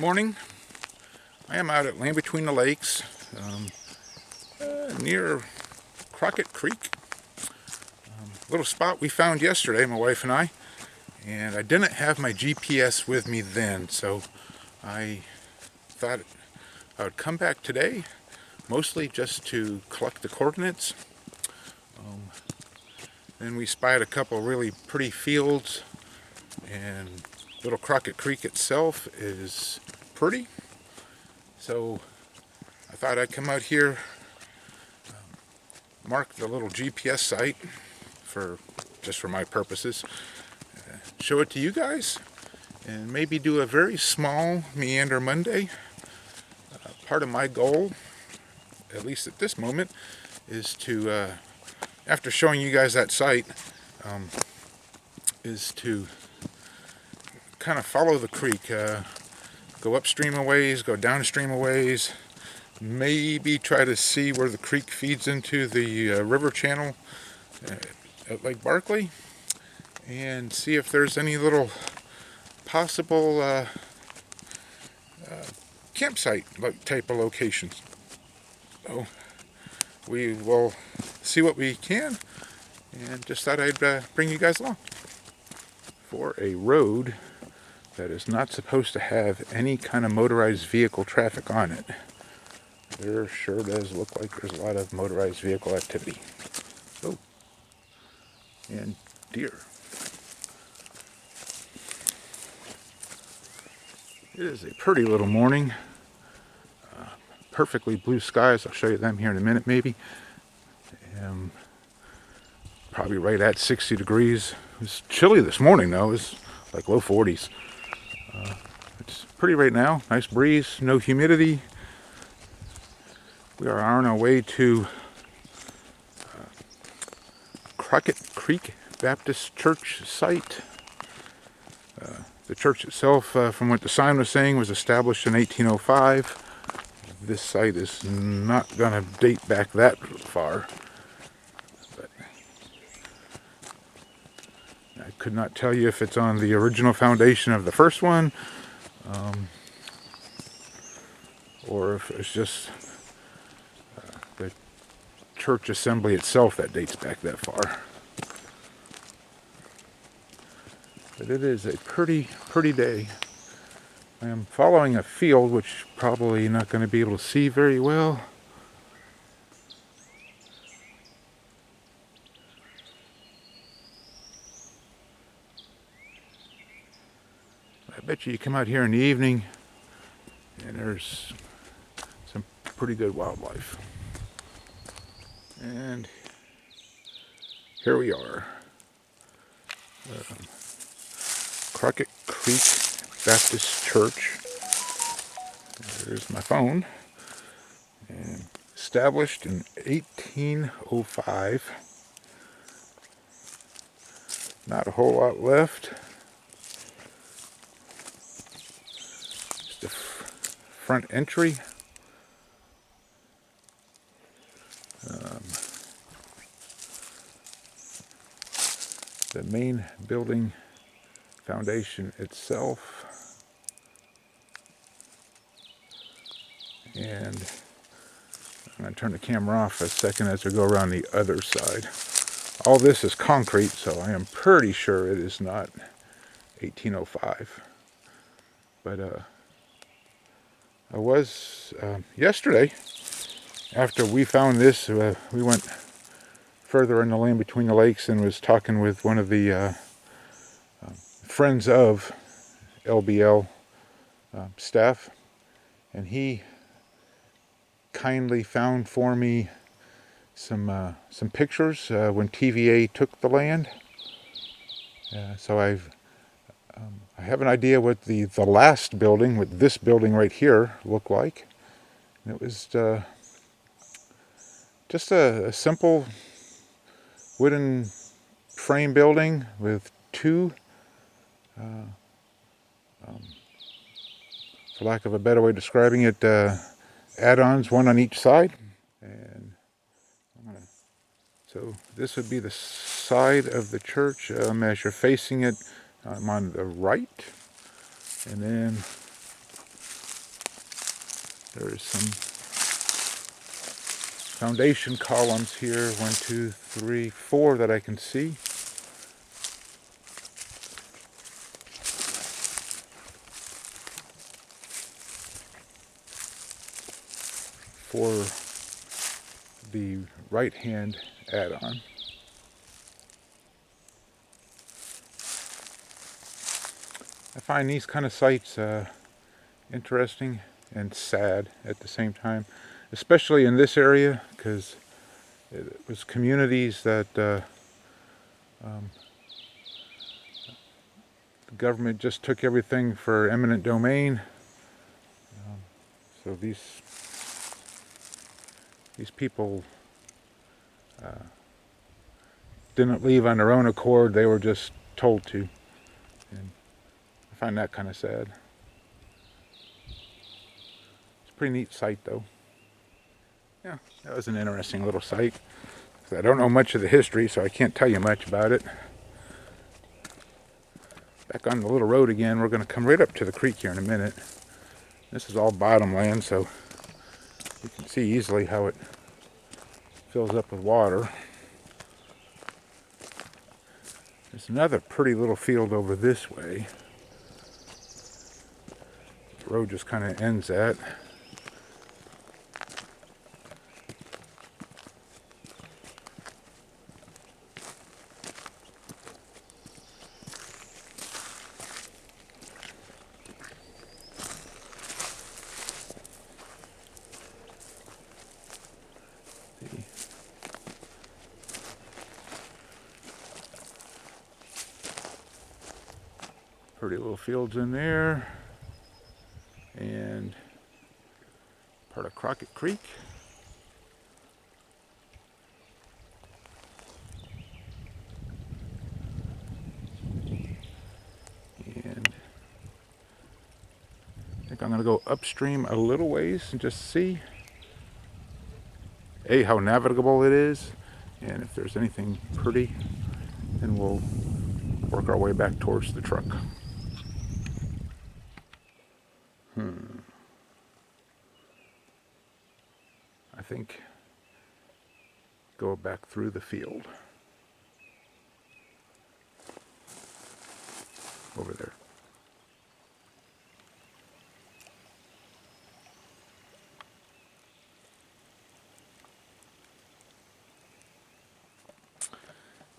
Morning. I am out at Land Between the Lakes, near Crockett Creek. Little spot we found yesterday, my wife and I. And I didn't have my GPS with me then, so I thought I would come back today, mostly just to collect the coordinates. Then we spied a couple really pretty fields, and little Crockett Creek itself is pretty. So I thought I'd come out here, mark the little GPS site just for my purposes, show it to you guys, and maybe do a very small Meander Monday. Part of my goal, at least at this moment, is to, after showing you guys that site, is to kind of follow the creek, go upstream a ways, go downstream a ways, maybe try to see where the creek feeds into the river channel at Lake Barkley, and see if there's any little possible campsite type of locations. So we will see what we can, and just thought I'd bring you guys along. For a road that is not supposed to have any kind of motorized vehicle traffic on it, there sure does look like there's a lot of motorized vehicle activity. Oh, and deer. It is a pretty little morning. Perfectly blue skies. I'll show you them here in a minute, maybe. Probably right at 60 degrees. It was chilly this morning, though. It was like low 40s. It's pretty right now. Nice breeze, no humidity. We are on our way to Crockett Creek Baptist Church site. The church itself, from what the sign was saying, was established in 1805. This site is not going to date back that far. But I could not tell you if it's on the original foundation of the first one, or if it's just the church assembly itself that dates back that far. But it is a pretty day. I am following a field, which probably not going to be able to see very well. I bet you come out here in the evening and there's some pretty good wildlife. And here we are. Crockett Creek Baptist Church. There's my phone. And established in 1805. Not a whole lot left. Just a front entry. The main building foundation itself. And I'm going to turn the camera off a second as we go around the other side. All this is concrete, so I am pretty sure it is not 1805. But I was yesterday, after we found this, we went further in the Land Between the Lakes and was talking with one of the friends of LBL staff, and he kindly found for me some pictures when TVA took the land. So I have an idea what the last building, what this building right here, looked like. And it was just a simple wooden frame building with two, for lack of a better way of describing it, add-ons, one on each side. And so this would be the side of the church as you're facing it. I'm on the right, and then There is some foundation columns here, 1, 2, 3, 4 that I can see. For the right-hand add-on. I find these kind of sites interesting and sad at the same time, especially in this area, because it was communities that the government just took everything for eminent domain. So these people didn't leave on their own accord, they were just told to. And I find that kind of sad. It's a pretty neat site though. Yeah, that was an interesting little site. I don't know much of the history, so I can't tell you much about it. Back on the little road again, we're going to come right up to the creek here in a minute. This is all bottomland, so you can see easily how it fills up with water. There's another pretty little field over this way. The road just kind of ends at. Pretty little fields in there. And part of Crockett Creek. And I think I'm going to go upstream a little ways and just see how navigable it is, and if there's anything pretty, then we'll work our way back towards the truck. I think go back through the field over there.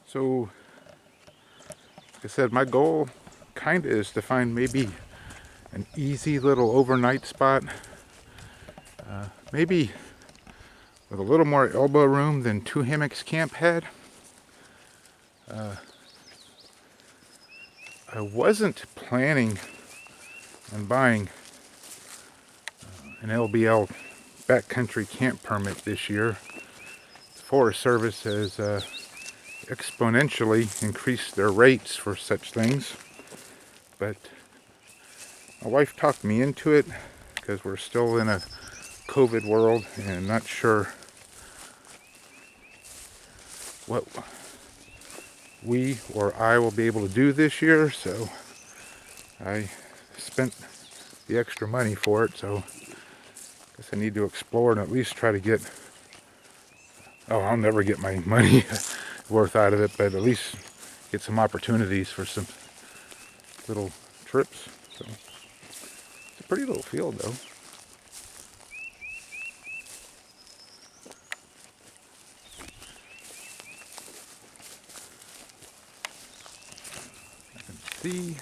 So, like I said, my goal kind of is to find maybe an easy little overnight spot, maybe with a little more elbow room than Two Hammocks Camp had. I wasn't planning on buying an LBL backcountry camp permit this year. The Forest Service has exponentially increased their rates for such things, but my wife talked me into it because we're still in a COVID world and not sure what we or I will be able to do this year, so I spent the extra money for it. So I guess I need to explore and at least try to get, I'll never get my money worth out of it, but at least get some opportunities for some little trips. So it's a pretty little field though. See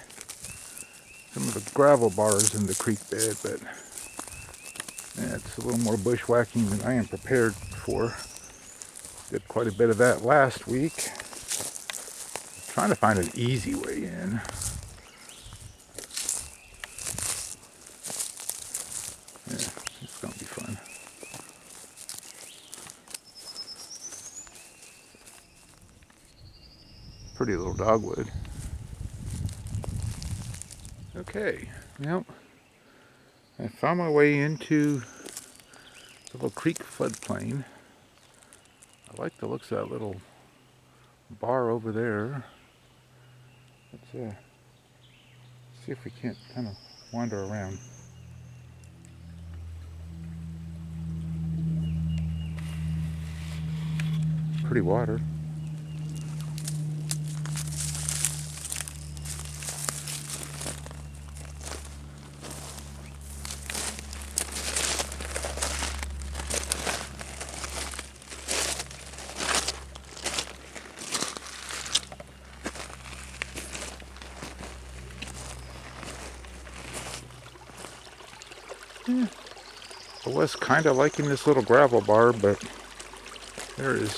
some of the gravel bars in the creek bed, but it's a little more bushwhacking than I am prepared for. Did quite a bit of that last week. Trying to find an easy way in. Yeah, it's gonna be fun. Pretty little dogwood. Okay, well, I found my way into the little creek floodplain. I like the looks of that little bar over there. Let's see if we can't kind of wander around. pretty water. Yeah. I was kind of liking this little gravel bar, but there is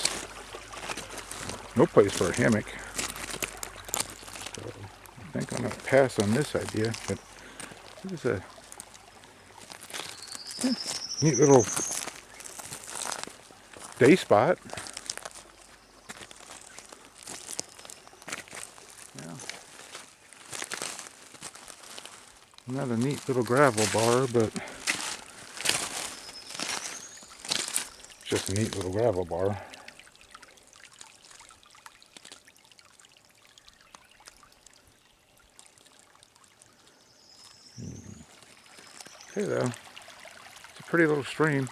no place for a hammock. So I think I'm going to pass on this idea, but it is a neat little day spot. Yeah. Another neat little gravel bar, but just a neat little gravel bar. Okay though, it's a pretty little stream.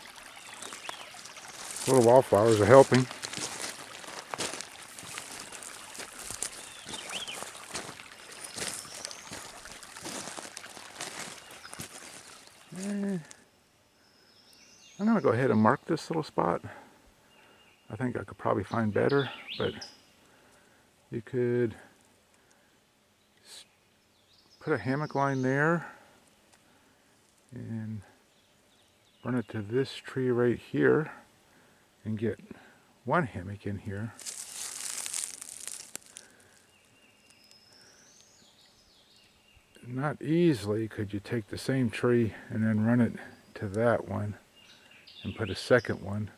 Little wallflowers are helping. I'm going to go ahead and mark this little spot. I think I could probably find better, but you could put a hammock line there and run it to this tree right here and get one hammock in here. Not easily could you take the same tree and then run it to that one and put a second one,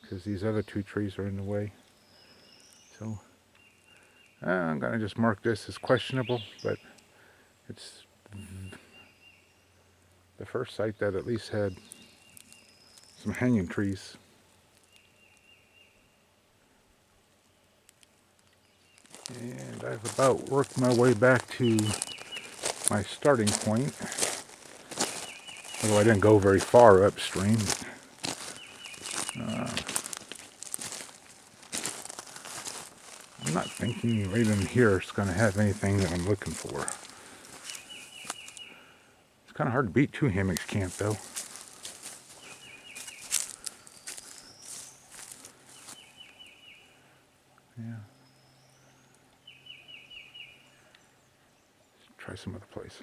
because these other two trees are in the way. So I'm going to just mark this as questionable, but it's the first site that at least had some hanging trees. And I've about worked my way back to my starting point, although I didn't go very far upstream. I'm not thinking right in here it's going to have anything that I'm looking for. It's kind of hard to beat two hammocks camp though. Yeah. Let's try some other place.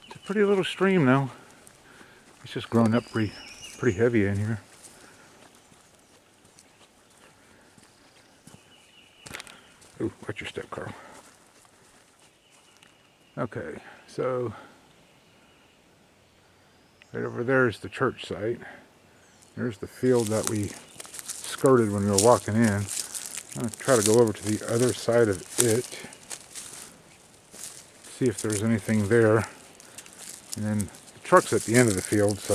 It's a pretty little stream now. It's just grown up pretty heavy in here. Ooh, watch your step, Karl. Okay, so right over there is the church site. There's the field that we skirted when we were walking in. I'm going to try to go over to the other side of it, see if there's anything there. And then the truck's at the end of the field, so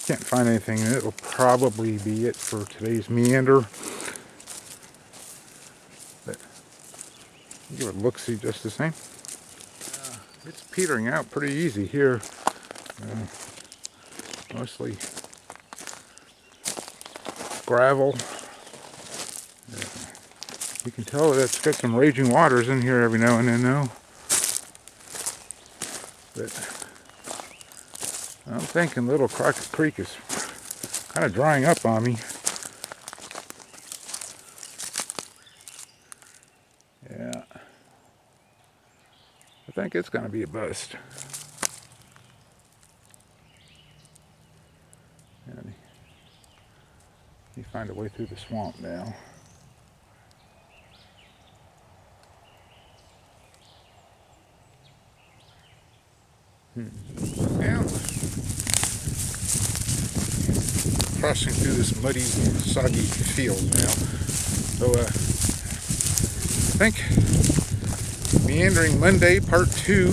can't find anything, and it'll probably be it for today's meander. But give it a look-see just the same. It's petering out pretty easy here. Mostly gravel. You can tell that it's got some raging waters in here every now and then though. But I'm thinking Little Crockett Creek is kind of drying up on me. Yeah. I think it's going to be a bust. And you find a way through the swamp now. Now, crossing through this muddy, soggy field now. So, I think Meandering Monday Part 2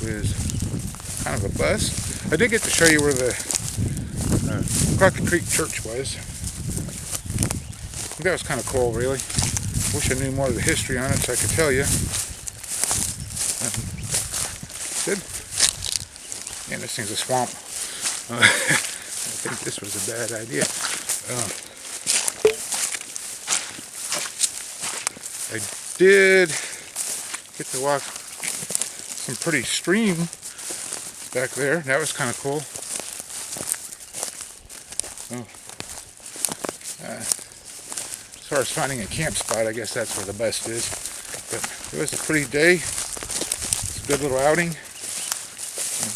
is kind of a bust. I did get to show you where the Crockett Creek Church was. That was kind of cool, really. Wish I knew more of the history on it so I could tell you. Good. Man, this thing's a swamp. I think this was a bad idea. I did get to walk some pretty stream back there. That was kind of cool. As far as finding a camp spot, I guess that's where the best is. But it was a pretty day. It's a good little outing.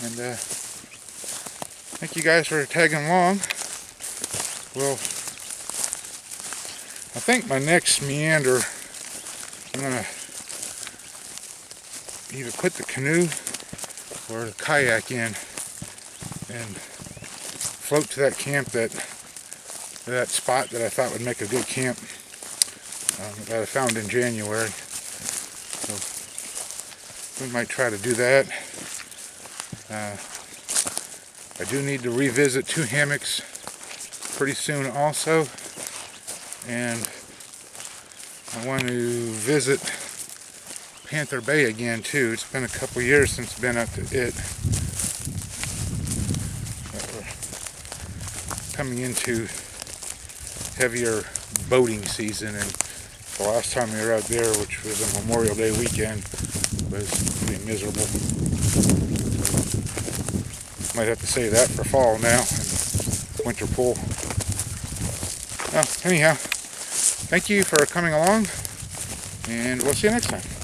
And thank you guys for tagging along. Well, I think my next meander, I'm going to either put the canoe or the kayak in and float to that camp, that spot that I thought would make a good camp that I found in January. So we might try to do that. I do need to revisit 2 hammocks pretty soon also, and I want to visit Panther Bay again too. It's been a couple years since I've been up to it. We're coming into heavier boating season, and the last time we were out there, which was a Memorial Day weekend, was pretty miserable. So, might have to save that for fall now, and winter pool. Well, anyhow, thank you for coming along, and we'll see you next time.